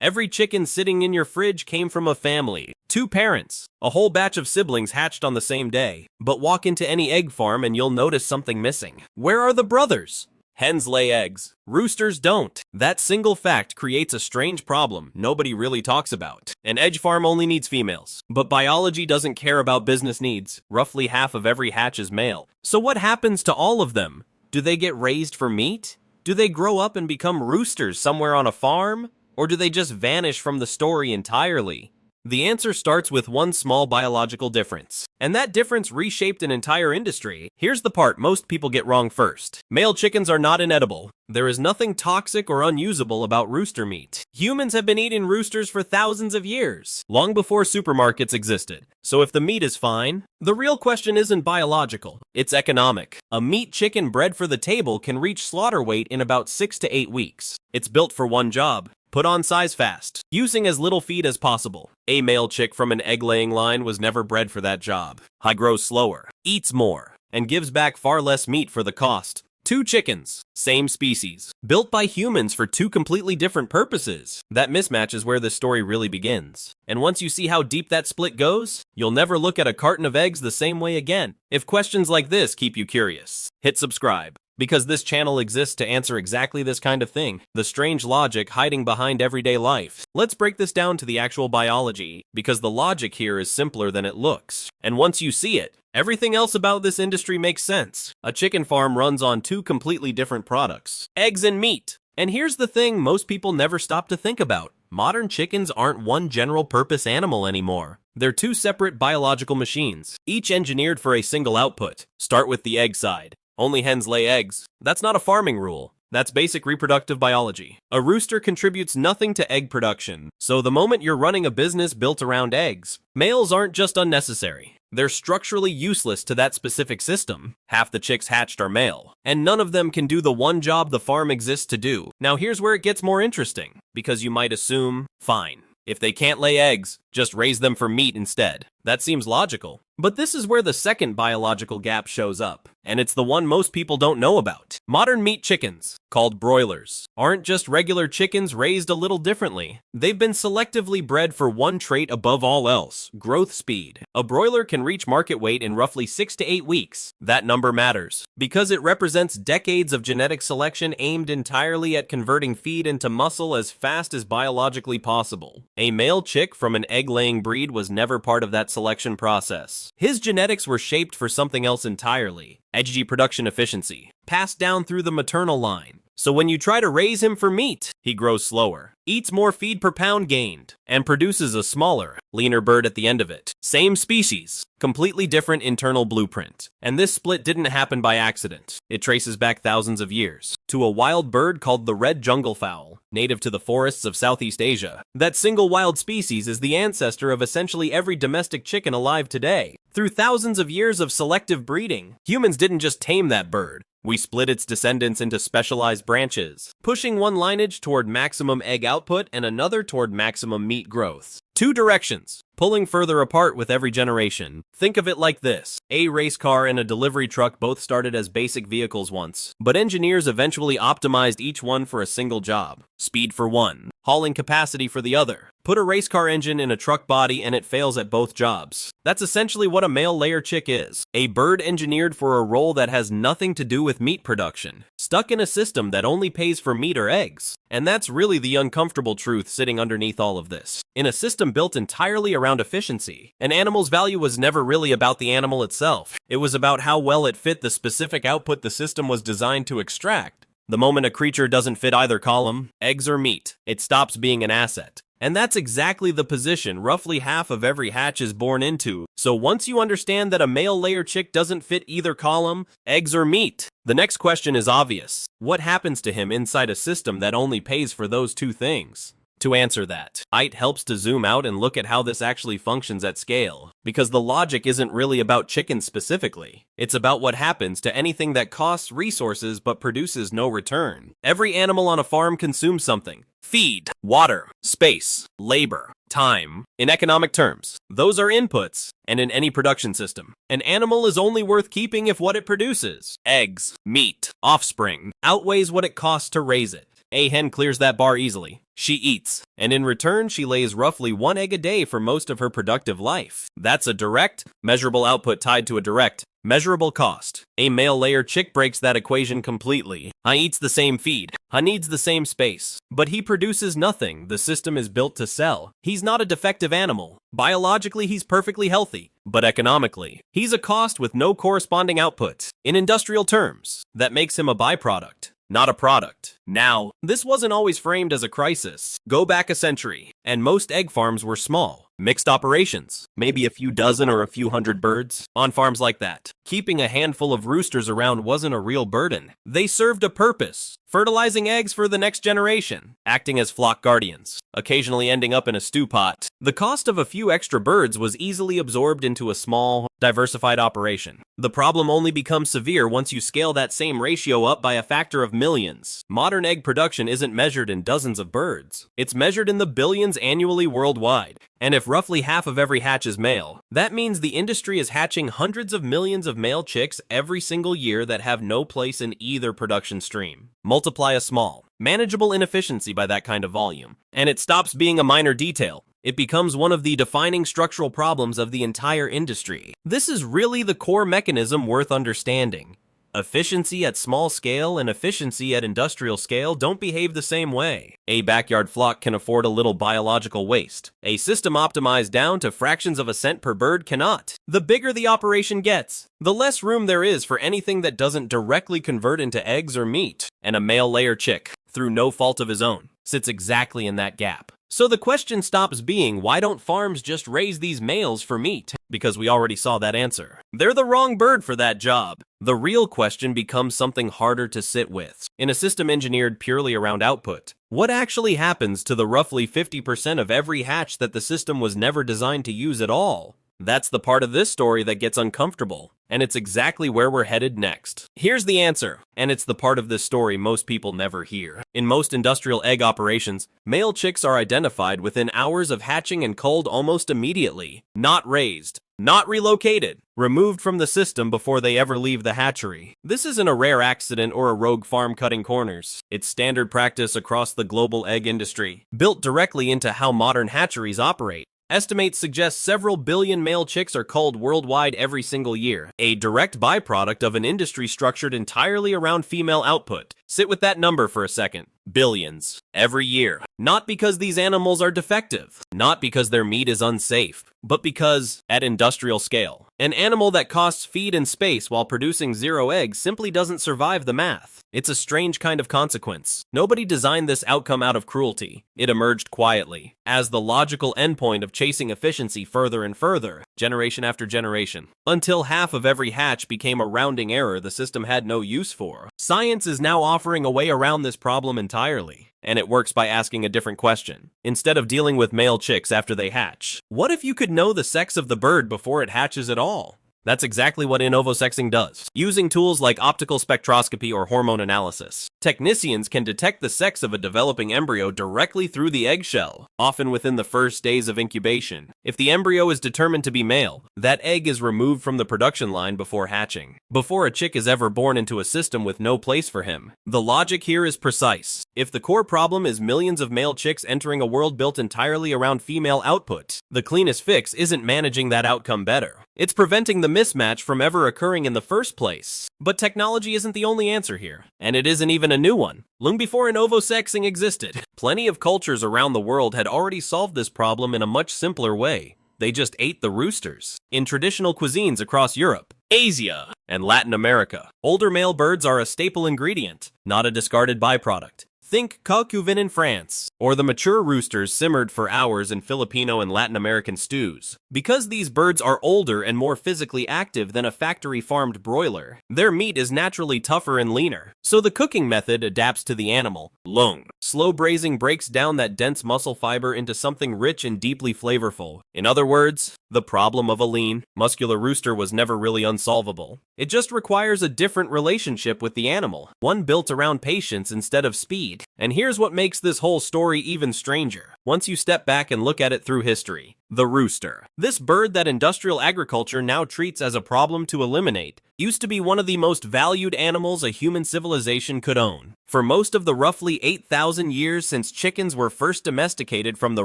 Every chicken sitting in your fridge came from a family. Two parents. A whole batch of siblings hatched on the same day. But walk into any egg farm and you'll notice something missing. Where are the brothers? Hens lay eggs. Roosters don't. That single fact creates a strange problem nobody really talks about. An egg farm only needs females. But biology doesn't care about business needs. Roughly half of every hatch is male. So what happens to all of them? Do they get raised for meat? Do they grow up and become roosters somewhere on a farm? Or do they just vanish from the story entirely? The answer starts with one small biological difference. And that difference reshaped an entire industry. Here's the part most people get wrong first. Male chickens are not inedible. There is nothing toxic or unusable about rooster meat. Humans have been eating roosters for thousands of years, long before supermarkets existed. So if the meat is fine, the real question isn't biological, it's economic. A meat chicken bred for the table can reach slaughter weight in about 6 to 8 weeks. It's built for one job. Put on size fast, using as little feed as possible. A male chick from an egg-laying line was never bred for that job. He grows slower, eats more, and gives back far less meat for the cost. Two chickens, same species, built by humans for two completely different purposes. That mismatch is where the story really begins. And once you see how deep that split goes, you'll never look at a carton of eggs the same way again. If questions like this keep you curious, hit subscribe. Because this channel exists to answer exactly this kind of thing, the strange logic hiding behind everyday life. Let's break this down to the actual biology, because the logic here is simpler than it looks. And once you see it, everything else about this industry makes sense. A chicken farm runs on two completely different products: eggs and meat. And here's the thing most people never stop to think about. Modern chickens aren't one general-purpose animal anymore. They're two separate biological machines, each engineered for a single output. Start with the egg side. Only hens lay eggs. That's not a farming rule. That's basic reproductive biology. A rooster contributes nothing to egg production, so the moment you're running a business built around eggs, males aren't just unnecessary. They're structurally useless to that specific system. Half the chicks hatched are male, and none of them can do the one job the farm exists to do. Now here's where it gets more interesting, because you might assume, fine, if they can't lay eggs, just raise them for meat instead. That seems logical. But this is where the second biological gap shows up, and it's the one most people don't know about. Modern meat chickens, called broilers, aren't just regular chickens raised a little differently. They've been selectively bred for one trait above all else: growth speed. A broiler can reach market weight in roughly 6 to 8 weeks. That number matters, because it represents decades of genetic selection aimed entirely at converting feed into muscle as fast as biologically possible. A male chick from an egg-laying breed was never part of that selection process. His genetics were shaped for something else entirely: egg production efficiency, passed down through the maternal line. So when you try to raise him for meat, he grows slower, eats more feed per pound gained, and produces a smaller, leaner bird at the end of it. Same species, completely different internal blueprint. And this split didn't happen by accident. It traces back thousands of years to a wild bird called the red jungle fowl, native to the forests of Southeast Asia. That single wild species is the ancestor of essentially every domestic chicken alive today. Through thousands of years of selective breeding, humans didn't just tame that bird. We split its descendants into specialized branches, pushing one lineage toward maximum egg output and another toward maximum meat growth. Two directions, pulling further apart with every generation. Think of it like this. A race car and a delivery truck both started as basic vehicles once, but engineers eventually optimized each one for a single job. Speed for one, hauling capacity for the other. Put a race car engine in a truck body and it fails at both jobs. That's essentially what a male layer chick is. A bird engineered for a role that has nothing to do with meat production, stuck in a system that only pays for meat or eggs. And that's really the uncomfortable truth sitting underneath all of this. In a system built entirely around efficiency, an animal's value was never really about the animal itself. It was about how well it fit the specific output the system was designed to extract. The moment a creature doesn't fit either column, eggs or meat, it stops being an asset. And that's exactly the position roughly half of every hatch is born into. So once you understand that a male layer chick doesn't fit either column, eggs or meat, the next question is obvious. What happens to him inside a system that only pays for those two things? To answer that, it helps to zoom out and look at how this actually functions at scale, because the logic isn't really about chickens specifically. It's about what happens to anything that costs resources but produces no return. Every animal on a farm consumes something: feed, water, space, labor, time. In economic terms, those are inputs, and in any production system, an animal is only worth keeping if what it produces, eggs, meat, offspring, outweighs what it costs to raise it. A hen clears that bar easily. She eats, and in return she lays roughly 1 egg a day for most of her productive life. That's a direct, measurable output tied to a direct, measurable cost. A male layer chick breaks that equation completely. He eats the same feed. He needs the same space. But he produces nothing. The system is built to sell. He's not a defective animal. Biologically, he's perfectly healthy. But economically, he's a cost with no corresponding output. In industrial terms, that makes him a byproduct, not a product. Now, this wasn't always framed as a crisis. Go back a century, and most egg farms were small, mixed operations, maybe a few dozen or a few hundred birds. On farms like that, keeping a handful of roosters around wasn't a real burden. They served a purpose, fertilizing eggs for the next generation, acting as flock guardians, occasionally ending up in a stew pot. The cost of a few extra birds was easily absorbed into a small, diversified operation. The problem only becomes severe once you scale that same ratio up by a factor of millions. Modern egg production isn't measured in dozens of birds. It's measured in the billions annually worldwide. And if roughly half of every hatch is male, that means the industry is hatching hundreds of millions of male chicks every single year that have no place in either production stream. Multiply a small, manageable inefficiency by that kind of volume, and it stops being a minor detail. It becomes one of the defining structural problems of the entire industry. This is really the core mechanism worth understanding. Efficiency at small scale and efficiency at industrial scale don't behave the same way. A backyard flock can afford a little biological waste. A system optimized down to fractions of a cent per bird cannot. The bigger the operation gets, the less room there is for anything that doesn't directly convert into eggs or meat. And a male layer chick, through no fault of his own, sits exactly in that gap. So the question stops being, why don't farms just raise these males for meat? Because we already saw that answer. They're the wrong bird for that job. The real question becomes something harder to sit with. In a system engineered purely around output, what actually happens to the roughly 50% of every hatch that the system was never designed to use at all? That's the part of this story that gets uncomfortable, and it's exactly where we're headed next. Here's the answer, and it's the part of this story most people never hear. In most industrial egg operations, male chicks are identified within hours of hatching and culled almost immediately, not raised, not relocated, removed from the system before they ever leave the hatchery. This isn't a rare accident or a rogue farm cutting corners. It's standard practice across the global egg industry, built directly into how modern hatcheries operate. Estimates suggest several billion male chicks are culled worldwide every single year, a direct byproduct of an industry structured entirely around female output. Sit with that number for a second. Billions. Every year. Not because these animals are defective, not because their meat is unsafe, but because, at industrial scale, an animal that costs feed and space while producing 0 eggs simply doesn't survive the math. It's a strange kind of consequence. Nobody designed this outcome out of cruelty. It emerged quietly, as the logical endpoint of chasing efficiency further and further, generation after generation, until half of every hatch became a rounding error the system had no use for. Science is now offering a way around this problem entirely. And it works by asking a different question. Instead of dealing with male chicks after they hatch, what if you could know the sex of the bird before it hatches at all? That's exactly what in-ovo sexing does. Using tools like optical spectroscopy or hormone analysis, technicians can detect the sex of a developing embryo directly through the eggshell, often within the first days of incubation. If the embryo is determined to be male, that egg is removed from the production line before hatching, before a chick is ever born into a system with no place for him. The logic here is precise. If the core problem is millions of male chicks entering a world built entirely around female output, the cleanest fix isn't managing that outcome better. It's preventing the mismatch from ever occurring in the first place. But technology isn't the only answer here, and it isn't even a new one. Long before in-ovo sexing existed, plenty of cultures around the world had already solved this problem in a much simpler way. They just ate the roosters. In traditional cuisines across Europe, Asia, and Latin America, older male birds are a staple ingredient, not a discarded byproduct. Think coq au vin in France, or the mature roosters simmered for hours in Filipino and Latin American stews. Because these birds are older and more physically active than a factory-farmed broiler, their meat is naturally tougher and leaner. So the cooking method adapts to the animal. Long, slow braising breaks down that dense muscle fiber into something rich and deeply flavorful. In other words, the problem of a lean, muscular rooster was never really unsolvable. It just requires a different relationship with the animal, one built around patience instead of speed. And here's what makes this whole story even stranger. Once you step back and look at it through history, The rooster. This bird that industrial agriculture now treats as a problem to eliminate used to be one of the most valued animals a human civilization could own. For most of the roughly 8,000 years since chickens were first domesticated from the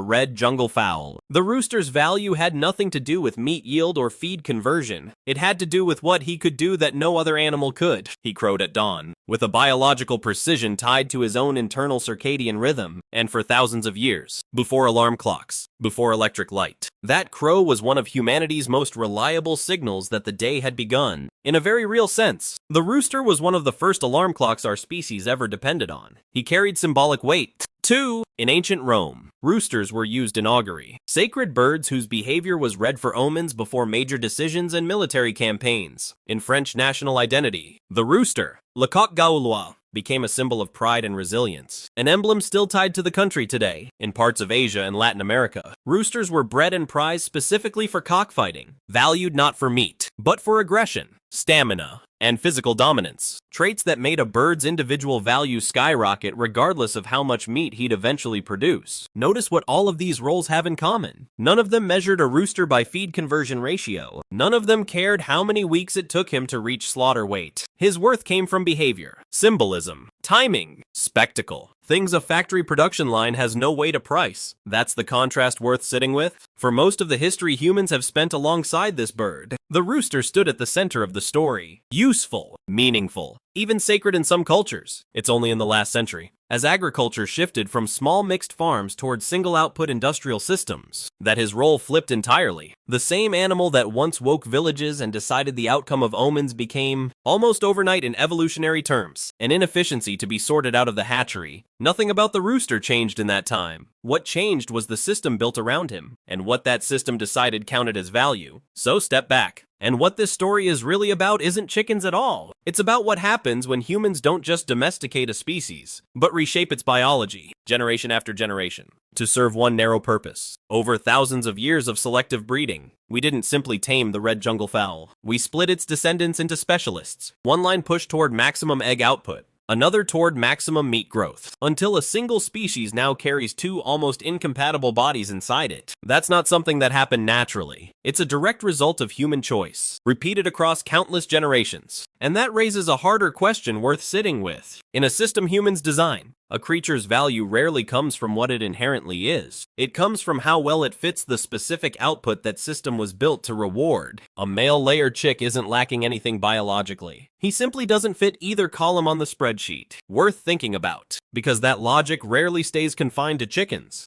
red jungle fowl, the rooster's value had nothing to do with meat yield or feed conversion. It had to do with what he could do that no other animal could. He crowed at dawn, with a biological precision tied to his own internal circadian rhythm, and for thousands of years, before alarm clocks, before electric light, that crow was one of humanity's most reliable signals that the day had begun. In a very real sense, the rooster was one of the first alarm clocks our species ever depended on. He carried symbolic weight. 2. In ancient Rome, roosters were used in augury, sacred birds whose behavior was read for omens before major decisions and military campaigns. In French national identity, the rooster, le coq gaulois, became a symbol of pride and resilience, an emblem still tied to the country today. In parts of Asia and Latin America, roosters were bred and prized specifically for cockfighting, valued not for meat, but for aggression, stamina, and physical dominance, traits that made a bird's individual value skyrocket regardless of how much meat he'd eventually produce. Notice what all of these roles have in common. None of them measured a rooster by feed conversion ratio. None of them cared how many weeks it took him to reach slaughter weight. His worth came from behavior, symbolism, timing, spectacle. Things a factory production line has no way to price. That's the contrast worth sitting with. For most of the history humans have spent alongside this bird, the rooster stood at the center of the story. Useful, meaningful, even sacred in some cultures. It's only in the last century, as agriculture shifted from small mixed farms towards single-output industrial systems, that his role flipped entirely. The same animal that once woke villages and decided the outcome of omens became, almost overnight in evolutionary terms, an inefficiency to be sorted out of the hatchery. Nothing about the rooster changed in that time. What changed was the system built around him, and what that system decided counted as value. So step back. And what this story is really about isn't chickens at all. It's about what happens when humans don't just domesticate a species, but reshape its biology, generation after generation, to serve one narrow purpose. Over thousands of years of selective breeding, we didn't simply tame the red jungle fowl. We split its descendants into specialists. One line pushed toward maximum egg output, another toward maximum meat growth, until a single species now carries two almost incompatible bodies inside it. That's not something that happened naturally. It's a direct result of human choice, repeated across countless generations. And that raises a harder question worth sitting with. In a system humans design, a creature's value rarely comes from what it inherently is. It comes from how well it fits the specific output that system was built to reward. A male layer chick isn't lacking anything biologically. He simply doesn't fit either column on the spreadsheet. Worth thinking about, because that logic rarely stays confined to chickens.